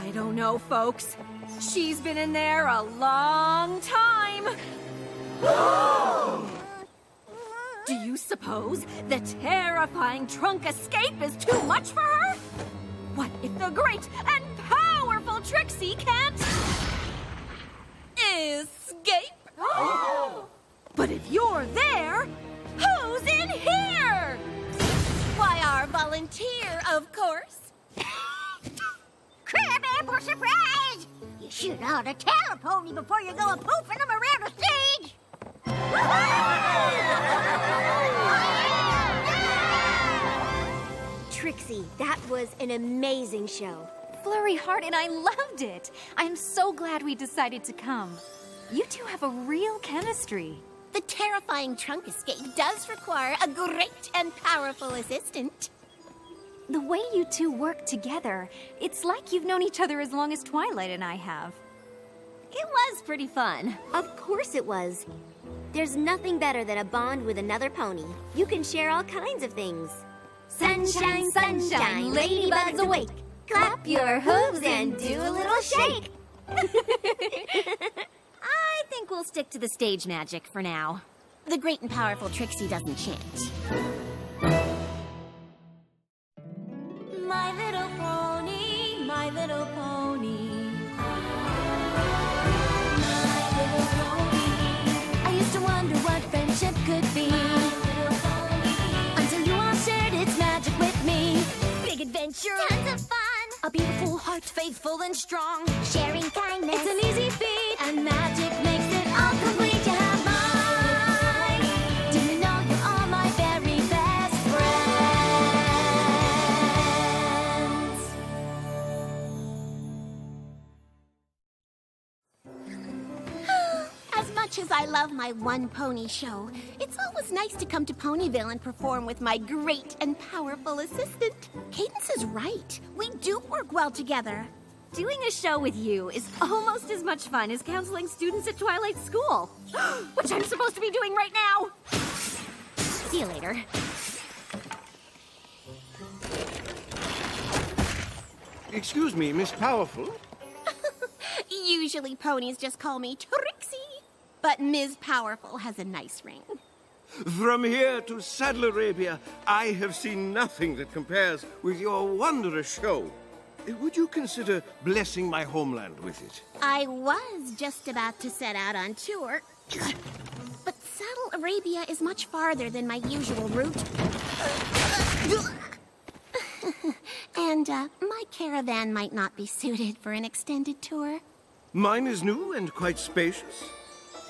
I don't know, folks. She's been in there a long time. Do you suppose the terrifying trunk escape is too much for her? What if the great and powerful Trixie can't escape? But if you're there, who's in here? Why, our volunteer, of course. Crabapple for surprise! You should ought to tell a pony before you go a-poofing them around the stage! Trixie, that was an amazing show. Flurry Heart and I loved it. I'm so glad we decided to come. You two have a real chemistry. The terrifying trunk escape does require a great and powerful assistant. The way you two work together, it's like you've known each other as long as Twilight and I have. It was pretty fun. Of course it was. There's nothing better than a bond with another pony. You can share all kinds of things. Sunshine, sunshine, ladybugs awake. Clap your hooves and do a little shake. I think we'll stick to the stage magic for now. The great and powerful Trixie doesn't chant. My little pony, my little pony. My little pony. I used to wonder what friendship could be. Until you all shared its magic with me. Big adventure. Tons of fun. A beautiful heart, faithful and strong. Sharing kindness. It's an easy feat, and magic makes it all complete. You have mine. Do you know you are my very best friends? As much as I love my one pony show, it's always nice to come to Ponyville and perform with my great and powerful assistant. Cadence is right. We do work well together. Doing a show with you is almost as much fun as counseling students at Twilight School, which I'm supposed to be doing right now. See you later. Excuse me, Miss Powerful. Usually ponies just call me Trixie, but Ms. Powerful has a nice ring. From here to Saddle Arabia, I have seen nothing that compares with your wondrous show. Would you consider blessing my homeland with it? I was just about to set out on tour, but Saddle Arabia is much farther than my usual route. And my caravan might not be suited for an extended tour. Mine is new and quite spacious.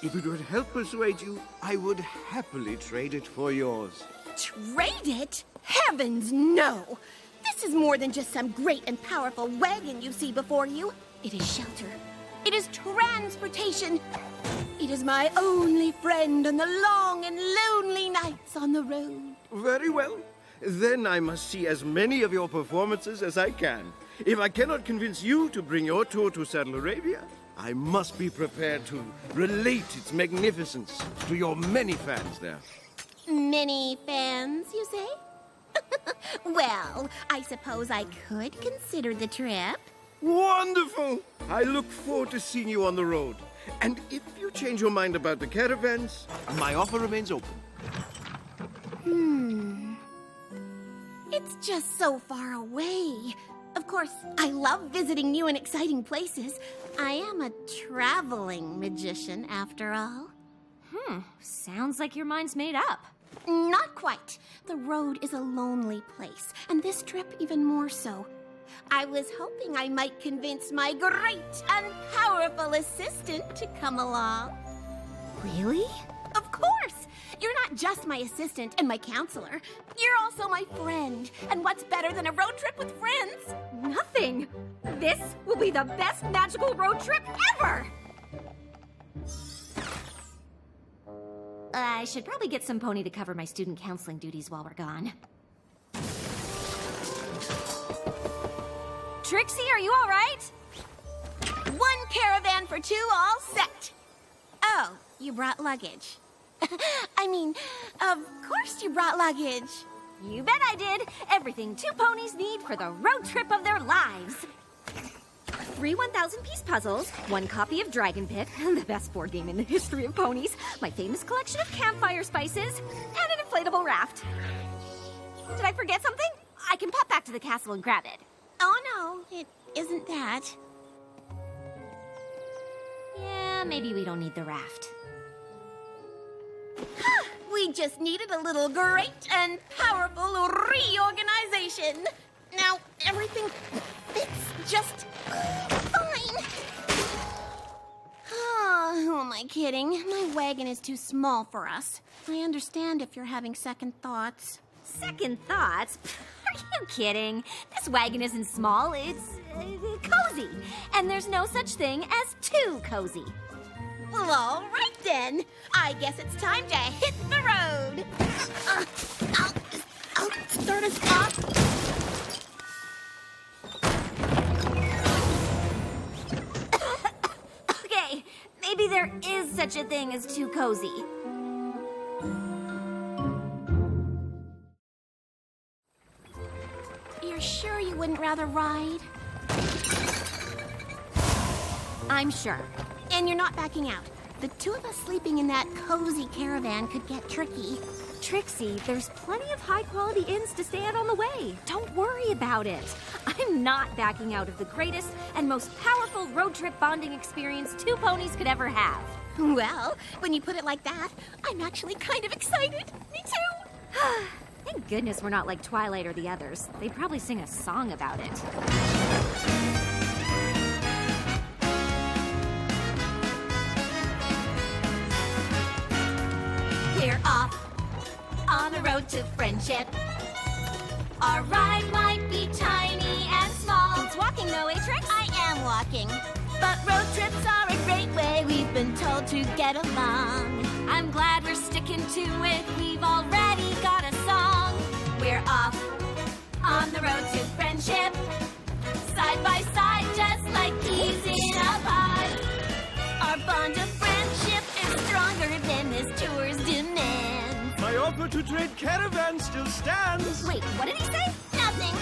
If it would help persuade you, I would happily trade it for yours. Trade it? Heavens, no! This is more than just some great and powerful wagon you see before you. It is shelter. It is transportation. It is my only friend on the long and lonely nights on the road. Very well. Then I must see as many of your performances as I can. If I cannot convince you to bring your tour to Saddle Arabia, I must be prepared to relate its magnificence to your many fans there. Many fans, you say? Well, I suppose I could consider the trip. Wonderful! I look forward to seeing you on the road. And if you change your mind about the caravans, my offer remains open. It's just so far away. Of course, I love visiting new and exciting places. I am a traveling magician, after all. Sounds like your mind's made up. Not quite. The road is a lonely place, and this trip even more so. I was hoping I might convince my great and powerful assistant to come along. Really? Of course! You're not just my assistant and my counselor. You're also my friend. And what's better than a road trip with friends? Nothing. This will be the best magical road trip ever! I should probably get some pony to cover my student counseling duties while we're gone. Trixie, are you all right? One caravan for two, all set. Oh, you brought luggage. I mean, of course you brought luggage. You bet I did. Everything two ponies need for the road trip of their lives. 3 1,000-piece puzzles, 1 copy of Dragon Pit, the best board game in the history of ponies, my famous collection of campfire spices, and an inflatable raft. Did I forget something? I can pop back to the castle and grab it. Oh no, it isn't that. Yeah, maybe we don't need the raft. We just needed a little great and powerful reorganization. Now everything fits just fine. Oh, who am I kidding? My wagon is too small for us. I understand if you're having second thoughts. Second thoughts? Are you kidding? This wagon isn't small, it's cozy. And there's no such thing as too cozy. Well, all right then. I guess it's time to hit the road. I'll start us off. Okay, maybe there is such a thing as too cozy. You're sure you wouldn't rather ride? I'm sure. And you're not backing out. The two of us sleeping in that cozy caravan could get tricky. Trixie, there's plenty of high-quality inns to stay at on the way. Don't worry about it. I'm not backing out of the greatest and most powerful road trip bonding experience 2 ponies could ever have. Well, when you put it like that, I'm actually kind of excited. Me too. Thank goodness we're not like Twilight or the others. They'd probably sing a song about it. We're off on the road to friendship. Our ride might be tiny and small. It's walking though, eh, Trix? I am walking. But road trips are a great way, we've been told, to get along. I'm glad we're sticking to it. We've already got a song. We're off on the road to friendship. Side by side, just like peas in a pod. Our bond of friendship is stronger than this tour's demands. My offer to trade caravans still stands. Wait, what did he say? Nothing.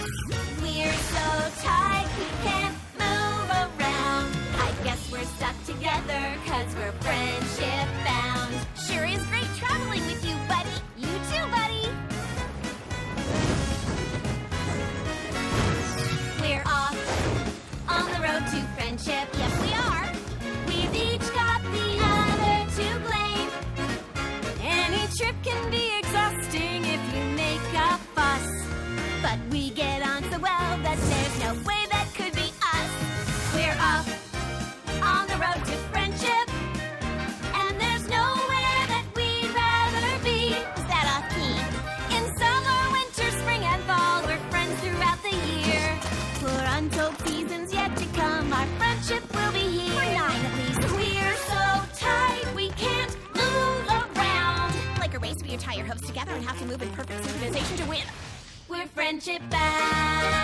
We're so tight we can't move around. I guess we're stuck together cause we're friendship bound. Sure is great traveling with you, buddy. You too, buddy. We're off on the road to friendship. Yes, we are. We've each got the other to blame. Any trip can be exhausting if you make a fuss. But we get on so well that there's no way that could be us. We're off on the road to friendship. And there's nowhere that we'd rather be. Is that off key? In summer, winter, spring, and fall, we're friends throughout the year. For untold seasons yet to come, our friendship will be here. For 9 at least. We're so tight we can't move around. Like a race where you tie your hooves together and have to move in perfect synchronization to win. We're friendship bound.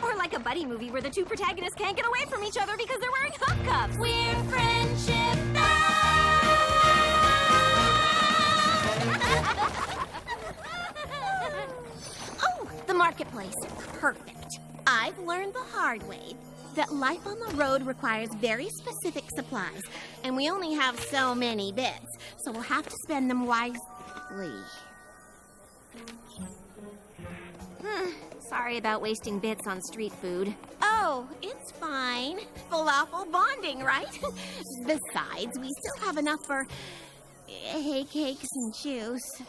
Or like a buddy movie where the 2 protagonists can't get away from each other because they're wearing hook cuffs. We're friendship bound. Oh, the marketplace. Perfect. I've learned the hard way that life on the road requires very specific supplies, and we only have so many bits, so we'll have to spend them wisely. Sorry about wasting bits on street food. Oh, it's fine. Falafel bonding, right? Besides, we still have enough for hay cakes and juice.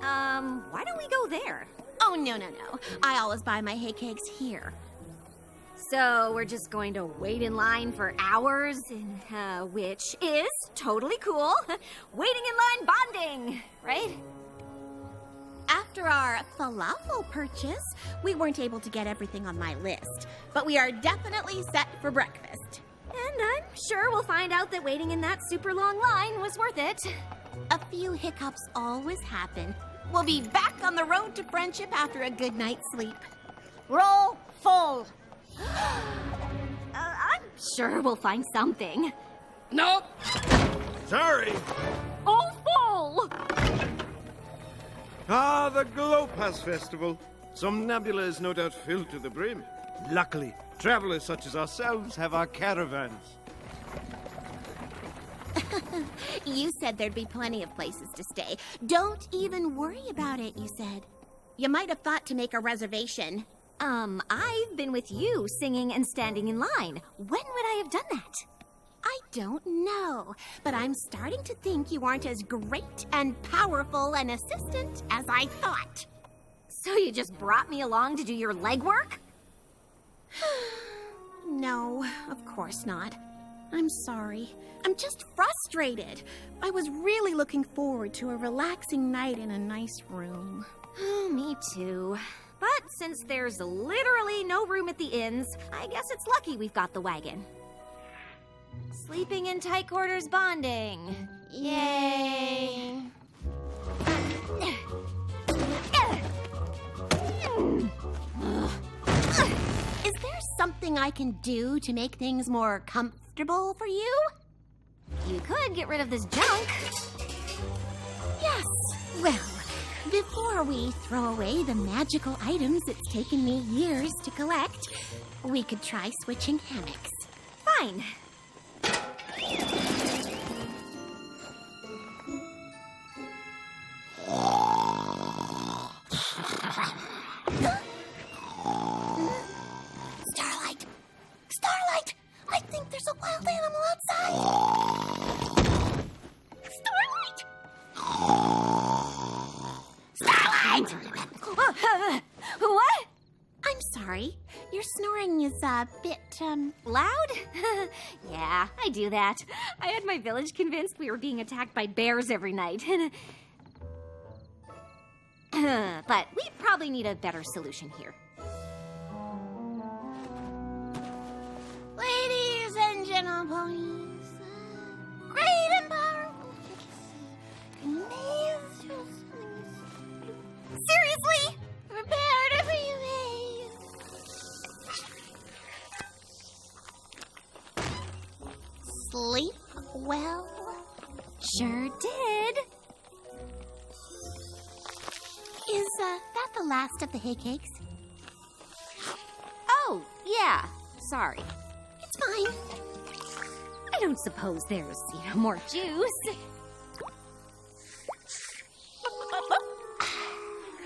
Why don't we go there? Oh, no. I always buy my hay cakes here. So we're just going to wait in line for hours, which is totally cool. Waiting in line bonding, right? After our falafel purchase, we weren't able to get everything on my list, but we are definitely set for breakfast. And I'm sure we'll find out that waiting in that super long line was worth it. A few hiccups always happen. We'll be back on the road to friendship after a good night's sleep. Roll full. I'm sure we'll find something. Nope. Sorry. Oh, full! Ah, the Glow Pass Festival. Somnambula is no doubt filled to the brim. Luckily, travelers such as ourselves have our caravans. You said there'd be plenty of places to stay. Don't even worry about it, you said. You might have thought to make a reservation. I've been with you singing and standing in line. When would I have done that? I don't know, but I'm starting to think you aren't as great and powerful an assistant as I thought. So you just brought me along to do your legwork? No, of course not. I'm sorry. I'm just frustrated. I was really looking forward to a relaxing night in a nice room. Oh, me too. But since there's literally no room at the inns, I guess it's lucky we've got the wagon. Sleeping in tight quarters bonding. Yay! Is there something I can do to make things more comfortable for you? You could get rid of this junk. Yes. Well, before we throw away the magical items it's taken me years to collect, we could try switching hammocks. Fine. Starlight! Starlight! I think there's a wild animal outside! Starlight! Starlight! What? I'm sorry. Your snoring is a bit, Loud? Yeah, I do that. I had my village convinced we were being attacked by bears every night. But we probably need a better solution here. Ladies and gentlemen, great and powerful. Seriously? Prepare to be amazed. Sleep well? Sure did. Is that the last of the hay cakes? Oh, yeah. Sorry. It's fine. I don't suppose there's, more juice.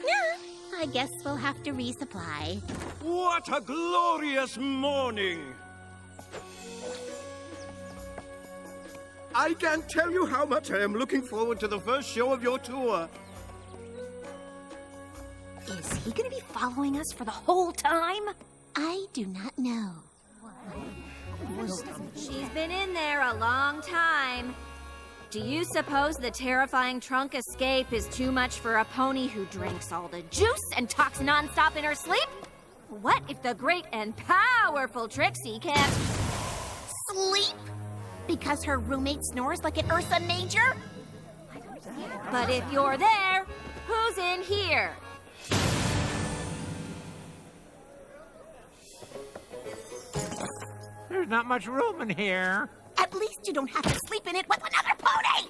Yeah, I guess we'll have to resupply. What a glorious morning! I can't tell you how much I am looking forward to the first show of your tour. Is he gonna be following us for the whole time? I do not know. She's been in there a long time. Do you suppose the terrifying trunk escape is too much for a pony who drinks all the juice and talks nonstop in her sleep? What if the great and powerful Trixie can't Sleep? Because her roommate snores like an Ursa Major? But if you're there, who's in here? There's not much room in here. At least you don't have to sleep in it with another pony!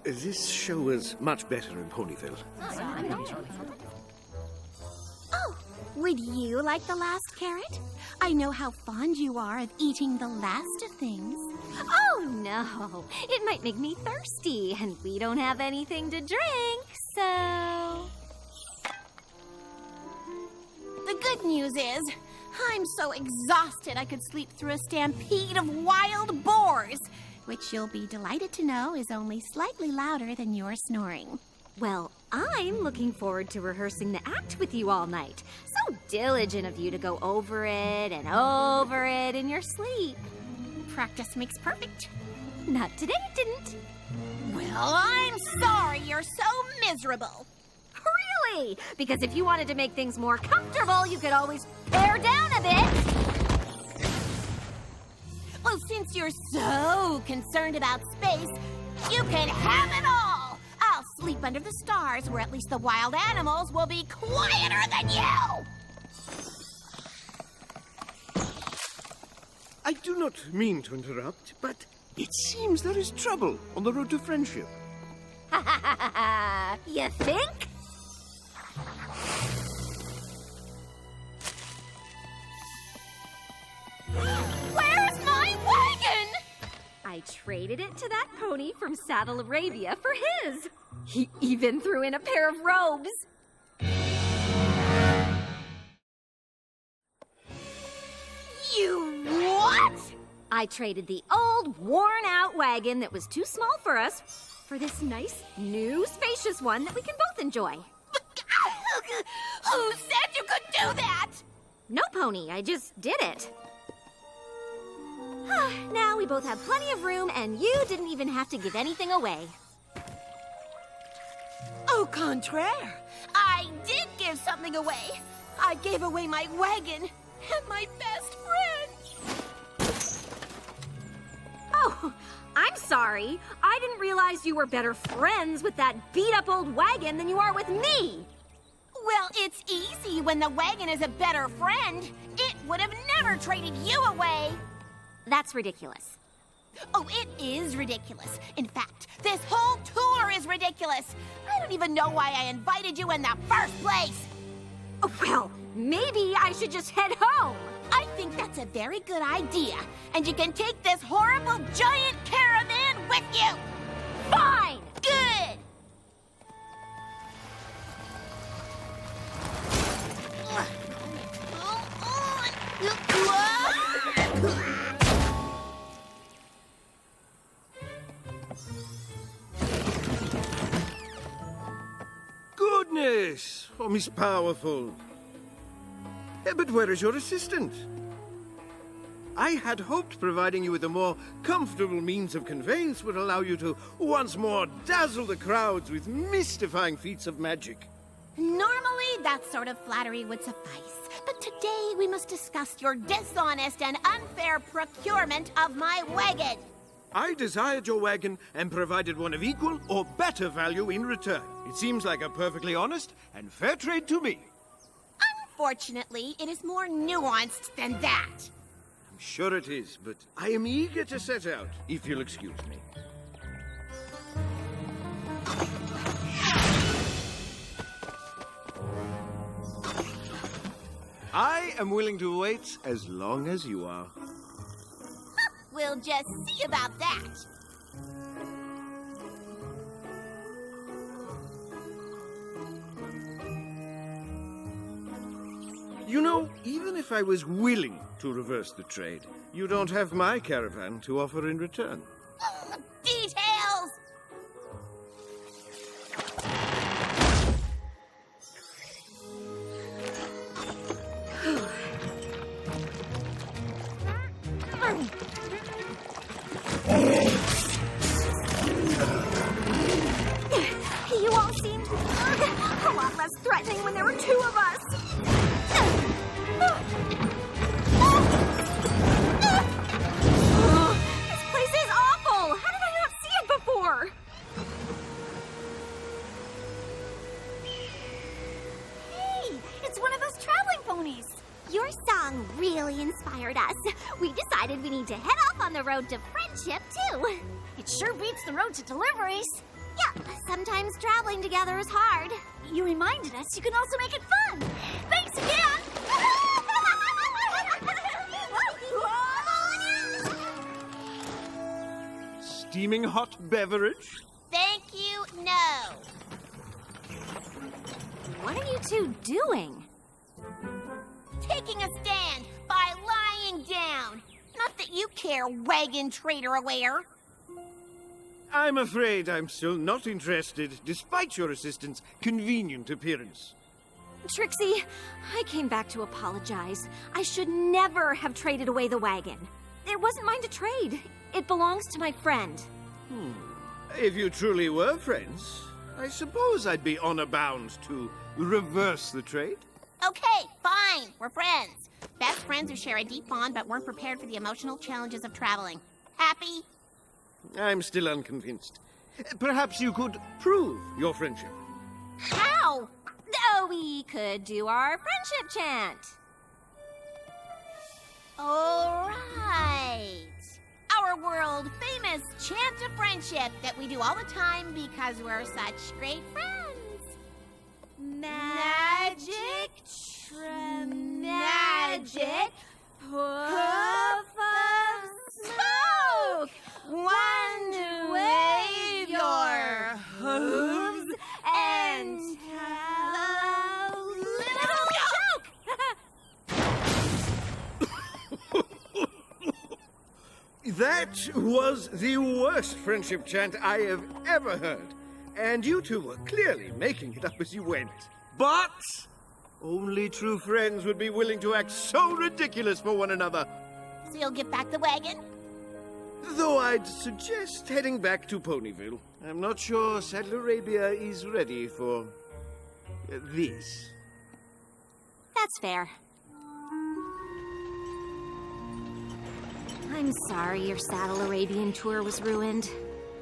This show is much better in Ponyville. Oh, would you like the last carrot? I know how fond you are of eating the last of things. Oh no, it might make me thirsty, and we don't have anything to drink, so... The good news is, I'm so exhausted I could sleep through a stampede of wild boars, which you'll be delighted to know is only slightly louder than your snoring. Well, I'm looking forward to rehearsing the act with you all night. So diligent of you to go over it and over it in your sleep. Practice makes perfect. Not today, it didn't. Well, I'm sorry you're so miserable. Really? Because if you wanted to make things more comfortable, you could always pare down a bit. Well, since you're so concerned about space, you can have it all. I'll sleep under the stars where at least the wild animals will be quieter than you. I do not mean to interrupt, but it seems there is trouble on the road to friendship. Arabia, you think? Where's my wagon? I traded it to that pony from Saddle Arabia for his. He even threw in a pair of robes. You what? I traded the old, worn-out wagon that was too small for us for this nice, new, spacious one that we can both enjoy. Who said you could do that? No, Pony, I just did it. Now we both have plenty of room, and you didn't even have to give anything away. Au contraire, I did give something away. I gave away my wagon and my best friend. Oh, I'm sorry. I didn't realize you were better friends with that beat-up old wagon than you are with me. Well, it's easy when the wagon is a better friend. It would have never traded you away. That's ridiculous. Oh, it is ridiculous. In fact, this whole tour is ridiculous. I don't even know why I invited you in the first place. Oh, well, maybe I should just head home. I think that's a very good idea. And you can take this horrible giant caravan with you. Fine! Good! Goodness! Oh, Miss Powerful. But where is your assistant? I had hoped providing you with a more comfortable means of conveyance would allow you to once more dazzle the crowds with mystifying feats of magic. Normally, that sort of flattery would suffice. But today, we must discuss your dishonest and unfair procurement of my wagon. I desired your wagon and provided one of equal or better value in return. It seems like a perfectly honest and fair trade to me. Unfortunately, it is more nuanced than that. I'm sure it is, but I am eager to set out, if you'll excuse me. I am willing to wait as long as you are. We'll just see about that. You know, even if I was willing to reverse the trade, you don't have my caravan to offer in return. Details! You all seemed a lot less threatening when there were two of us. This place is awful. How did I not see it before? Hey, it's one of those traveling ponies. Your song really inspired us. We decided we need to head off on the road to friendship, too. It sure beats the road to deliveries. Yeah, sometimes traveling together is hard. You reminded us you can also make it fun. Thanks again! Steaming hot beverage? Thank you, no. What are you two doing? Taking a stand by lying down. Not that you care, wagon trader aware. I'm afraid I'm still not interested, despite your assistant's convenient appearance. Trixie, I came back to apologize. I should never have traded away the wagon. It wasn't mine to trade. It belongs to my friend. If you truly were friends, I suppose I'd be honor bound to reverse the trade. Okay, fine. We're friends. Best friends who share a deep bond but weren't prepared for the emotional challenges of traveling. Happy? I'm still unconvinced. Perhaps you could prove your friendship. How? Oh, we could do our friendship chant. All right. Our our world famous chant of friendship that we do all the time because we're such great friends. Magic, magic, puff of smoke. One to wave your hooves and tell a little joke. That was the worst friendship chant I have ever heard. And you two were clearly making it up as you went. But only true friends would be willing to act so ridiculous for one another. So you'll get back the wagon? Though I'd suggest heading back to Ponyville. I'm not sure Saddle Arabia is ready for this. That's fair. I'm sorry your Saddle Arabian tour was ruined.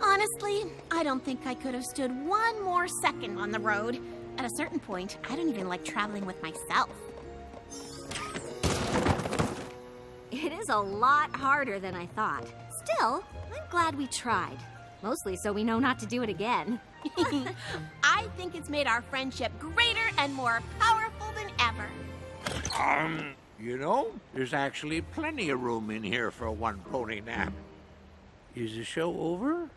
Honestly, I don't think I could have stood one more second on the road. At a certain point, I don't even like traveling with myself. It is a lot harder than I thought. Still, I'm glad we tried. Mostly so we know not to do it again. I think it's made our friendship greater and more powerful than ever. You know, there's actually plenty of room in here for one pony nap. Is the show over?